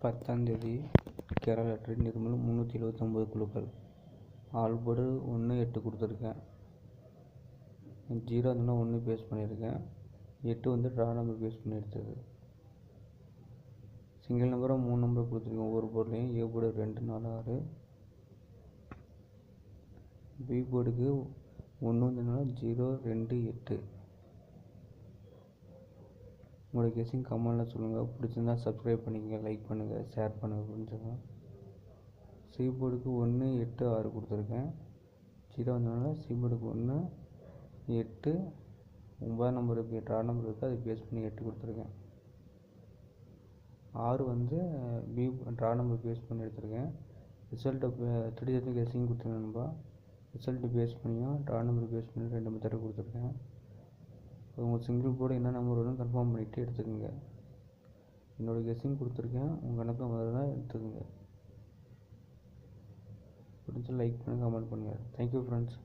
10 Kerala lottery Nirmal 379 குழுக்கள். ஆல்போர்டு 1 8 கொடுத்துருக்கேன். 0 இருந்தால் 1 பேஸ் பண்ணியிருக்கேன். 8 வந்து ட்ரா நம்பர் பேஸ் பண்ணி எடுத்தது. சிங்கிள் நம்பராக 3 நம்பர் கொடுத்துருக்கேன். ஒவ்வொரு போர்ட்லேயும் ஏ போர்டு 2 4 6, பி போர்டுக்கு 1 வந்ததுனால 0 2 8. உங்களோட கெஸ்ஸிங் கமெண்ட்டில் சொல்லுங்கள். பிடிச்சிருந்தா சப்ஸ்கிரைப் பண்ணிக்கங்க, லைக் பண்ணுங்கள், ஷேர் பண்ணுங்கள். புரிஞ்சுங்க. சி போர்டுக்கு 1 8 6 கொடுத்துருக்கேன். 0 வந்ததுனால சி போர்டுக்கு 1 8 9 நம்பர் ட்ரா நம்பர் இருக்குது, அதை பேஸ் பண்ணி 8 கொடுத்துருக்கேன். 6 வந்து பி ட்ரா நம்பர் பேஸ் பண்ணி எடுத்திருக்கேன். ரிசல்ட்டை 30 கெஸ்ஸிங் கொடுத்துருக்கேன்பா. ரிசல்ட்டு பேஸ் பண்ணியும் ட்ரா நம்பர் பேஸ் பண்ணி 2 மெத்தட் கொடுத்துருக்கேன். உங்கள் சிங்கிள் போர்டு என்ன நம்பர் வரும்னு கன்ஃபார்ம் பண்ணிவிட்டு எடுத்துக்கோங்க. என்னோடய கெஸ்ஸிங் கொடுத்துருக்கேன், உங்கள் கணக்கு முதல்ல எடுத்துக்கோங்க. பிடிச்சி லைக் பண்ணுங்கள், கமெண்ட் பண்ணுங்கள். Thank you friends.